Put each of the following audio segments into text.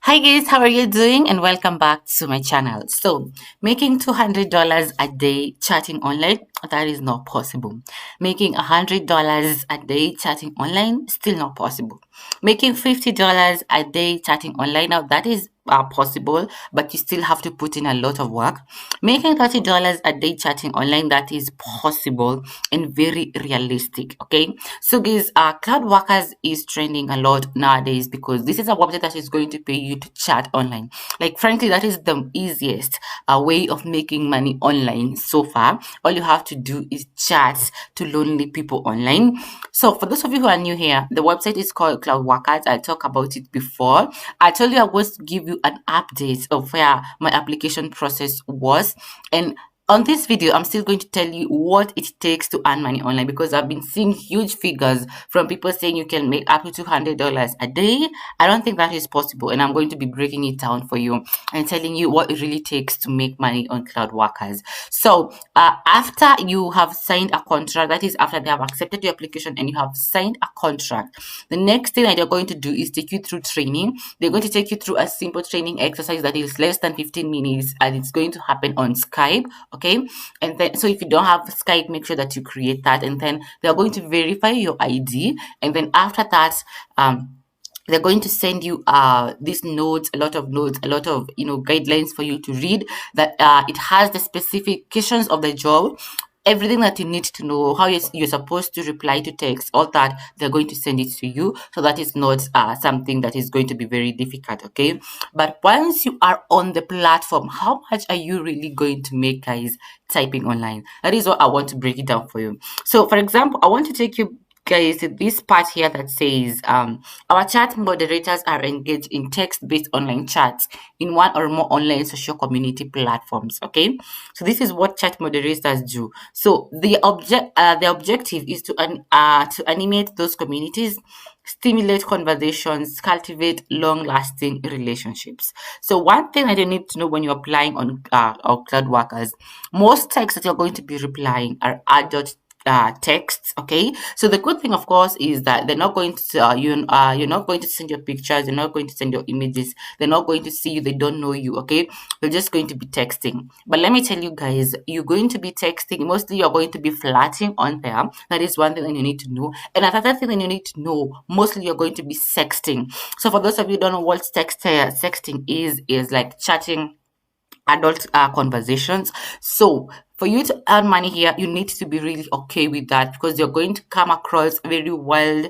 Hi guys, how are you doing? And welcome back to my channel. So, making $200 a day chatting online, that is not possible. Making $100 a day chatting online, still not possible. Making $50 a day chatting online, now that is possible, but you still have to put in a lot of work. Making $30 a day chatting online, that is possible and very realistic. Okay, so guys, cloud workers is trending a lot nowadays because this is a website that is going to pay you to chat online. Like frankly, that is the easiest way of making money online so far. All you have to do is chat to lonely people online. So for those of you who are new here, the website is called Cloud Workers. I talked about it before. I told you I was to give you an update of where my application process was, and on this video, I'm still going to tell you what it takes to earn money online because I've been seeing huge figures from people saying you can make up to $200 a day. I don't think that is possible, and I'm going to be breaking it down for you and telling you what it really takes to make money on cloud workers. So, after you have signed a contract, that is after they have accepted your application and you have signed a contract, the next thing that they're going to do is take you through training. They're going to take you through a simple training exercise that is less than 15 minutes, and it's going to happen on Skype. Okay, and then so if you don't have Skype, make sure that you create that, and then they're going to verify your ID, and then after that, they're going to send you these notes, a lot of notes, a lot of guidelines for you to read. That it has the specifications of the job, everything that you need to know, how you're supposed to reply to text, all that. They're going to send it to you, so that is not something that is going to be very difficult. Okay, but once you are on the platform, how much are you really going to make, guys, typing online? That is what I want to break it down for you. So for example, I want to take you guys to this part here that says our chat moderators are engaged in text-based online chats in one or more online social community platforms. Okay, so this is what chat moderators do. So the objective is to animate those communities, stimulate conversations, cultivate long-lasting relationships. So one thing that you need to know when you're applying on cloud workers, most texts that you're going to be replying are adult texts. Okay, so the good thing, of course, is that they're not going to you're not going to send your pictures, they're not going to send your images, they're not going to see you, they don't know you. Okay, they're just going to be texting. But let me tell you guys, you're going to be texting, mostly you're going to be flirting on there. That is one thing that you need to know. And another thing that you need to know, mostly you're going to be sexting. So for those of you who don't know what sexting is like chatting adult conversations. So for you to earn money here, you need to be really okay with that because you're going to come across very wild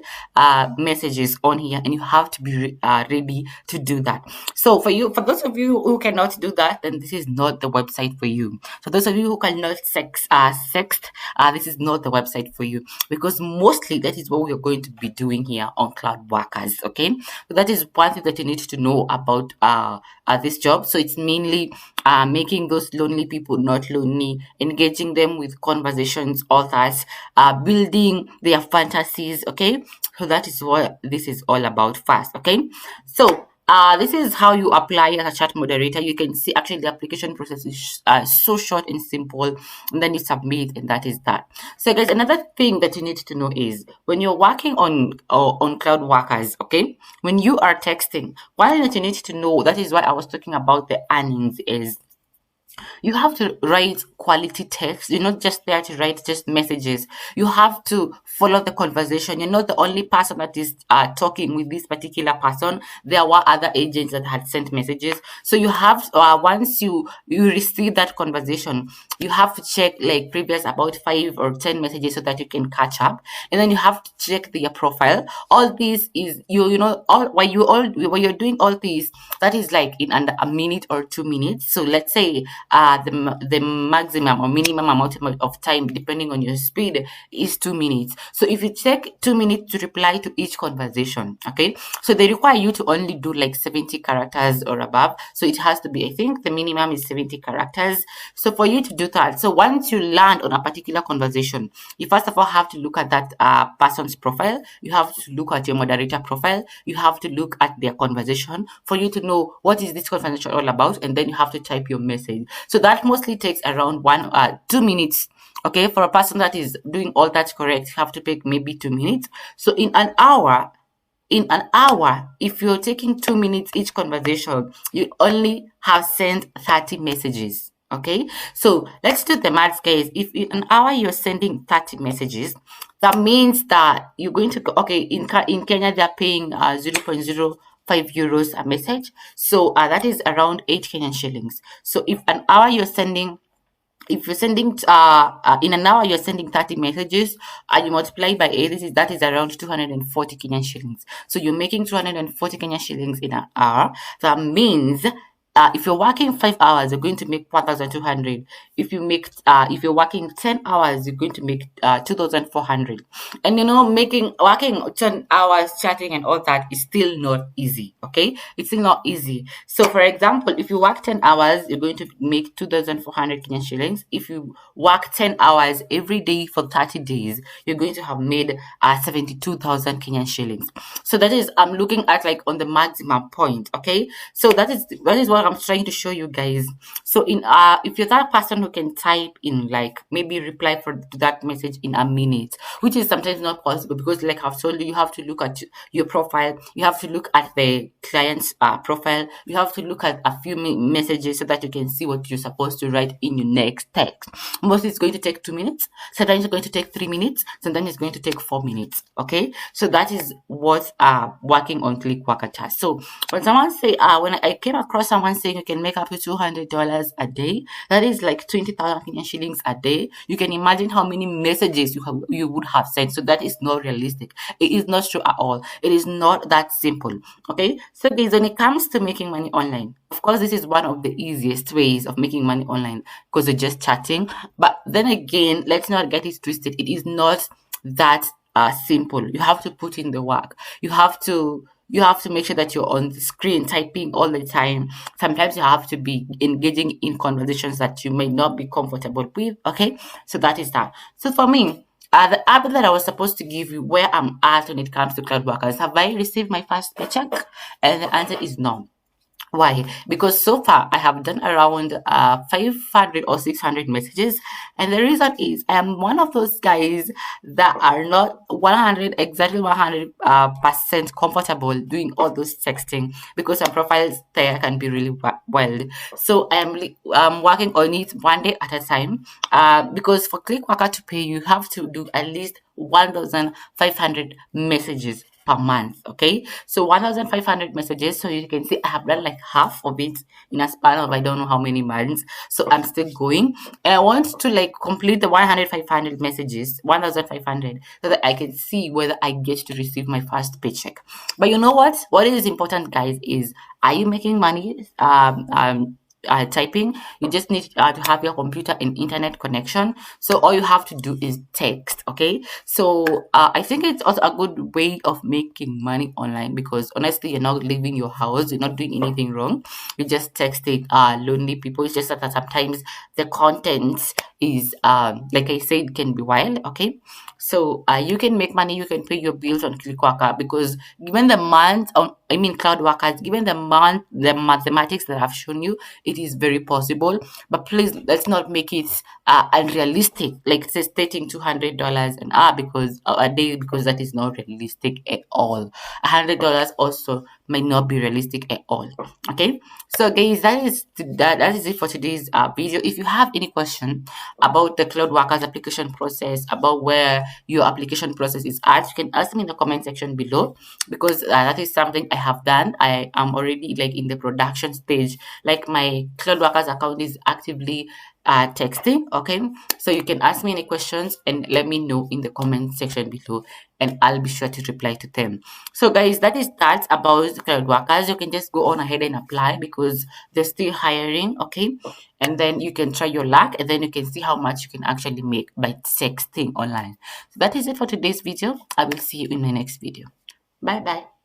messages on here, and you have to be ready to do that. So for those of you who cannot do that, then this is not the website for you. For those of you who cannot sext, this is not the website for you because mostly that is what we're going to be doing here on Cloud Workers. Okay, so that is one thing that you need to know about this job. So it's mainly making those lonely people not lonely, engaging them with conversations, all that, building their fantasies. Okay, so that is what this is all about first. Okay, so this is how you apply as a chat moderator. You can see actually the application process is so short and simple, and then you submit, and that is that. So guys, another thing that you need to know is when you're working on cloud workers, okay, when you are texting, one that you need to know, that is what I was talking about, the earnings, is you have to write quality text. You're not just there to write just messages. You have to follow the conversation. You're not the only person that is talking with this particular person. There were other agents that had sent messages. So you have once you receive that conversation, you have to check like previous about 5 or 10 messages so that you can catch up, and then you have to check their profile. All this is while you're doing all these, that is like in under a minute or 2 minutes. So let's say the maximum or minimum amount of time, depending on your speed, is 2 minutes. So if you take 2 minutes to reply to each conversation, okay, so they require you to only do like 70 characters or above. So it has to be, I think the minimum is 70 characters. So for you to do that, so once you land on a particular conversation, you first of all have to look at that person's profile. You have to look at your moderator profile. You have to look at their conversation for you to know what is this conversation all about, and then you have to type your message. So that mostly takes around 2 minutes. Okay, for a person that is doing all that correct, you have to take maybe 2 minutes. So in an hour, in an hour, if you're taking 2 minutes each conversation, you only have sent 30 messages. Okay, so let's do the maths, guys. If in an hour you're sending 30 messages, that means that you're going to go, okay, in Kenya they're paying 0.05 euros a message, so that is around 8 Kenyan shillings. So if you're sending in an hour you're sending 30 messages and you multiply by 8, that is around 240 Kenyan shillings. So you're making 240 Kenyan shillings in an hour. That means if you're working 5 hours, you're going to make 1,200. If you're working 10 hours, you're going to make 2,400. And working 10 hours chatting and all that is still not easy. Okay, it's still not easy. So for example, if you work 10 hours, you're going to make 2,400 Kenyan shillings. If you work 10 hours every day for 30 days, you're going to have made 72,000 Kenyan shillings. So that is, I'm looking at like on the maximum point. Okay, so that is what I'm trying to show you guys. So if you're that person who can type in, like, maybe reply to that message in a minute, which is sometimes not possible, because like I've told you, you have to look at your profile, you have to look at the client's profile, you have to look at a few messages so that you can see what you're supposed to write in your next text. Mostly it's going to take 2 minutes, sometimes it's going to take 3 minutes, sometimes it's going to take 4 minutes. Okay, so that is what working on click worker task. So when someone say when I came across someone saying you can make up to $200 a day, that is like 20,000 Kenyan shillings a day. You can imagine how many messages you would have sent. So that is not realistic. It is not true at all. It is not that simple. Okay, so guys, when it comes to making money online, of course this is one of the easiest ways of making money online, because you're just chatting. But then again, let's not get it twisted. It is not that simple. You have to put in the work. You have to make sure that you're on the screen typing all the time. Sometimes you have to be engaging in conversations that you may not be comfortable with. Okay, so that is that. So for me, the app that I was supposed to give you where I'm at when it comes to cloud workers, have I received my first paycheck? And the answer is no. Why? Because so far I have done around 500 or 600 messages, and the reason is I am one of those guys that are not 100 percent comfortable doing all those texting, because some profiles there can be really wild. So I'm working on it one day at a time. Because for Clickworker to pay, you have to do at least 1,500 messages per month. Okay, so 1,500 messages. So you can see I have done like half of it in a span of I don't know how many months. So I'm still going, and I want to like complete the 500 messages, 1,500, so that I can see whether I get to receive my first paycheck. But you know what is important, guys, is, are you making money typing? You just need to have your computer and internet connection. So all you have to do is text. Okay, so I think it's also a good way of making money online, because honestly, you're not leaving your house, you're not doing anything wrong, you're just texting lonely people. It's just that sometimes the content is like I said, can be wild. Okay, so you can make money, you can pay your bills on Clickworker, because given the month on, I mean, cloud workers, given the mathematics that I've shown you, it is very possible. But please, let's not make it unrealistic, like say stating $200 an hour, because a day, because that is not realistic at all. $100 also might not be realistic at all. Okay, so guys, that is it for today's video. If you have any question about the cloud workers application process, about where your application process is at, you can ask me in the comment section below, because that is something I have done. I am already like in the production stage, like my cloud workers account is actively texting. Okay, so you can ask me any questions and let me know in the comment section below, and I'll be sure to reply to them. So guys, that is that about cloud workers. You can just go on ahead and apply, because they're still hiring. Okay, and then you can try your luck, and then you can see how much you can actually make by texting online. So that is it for today's video. I will see you in my next video. Bye bye.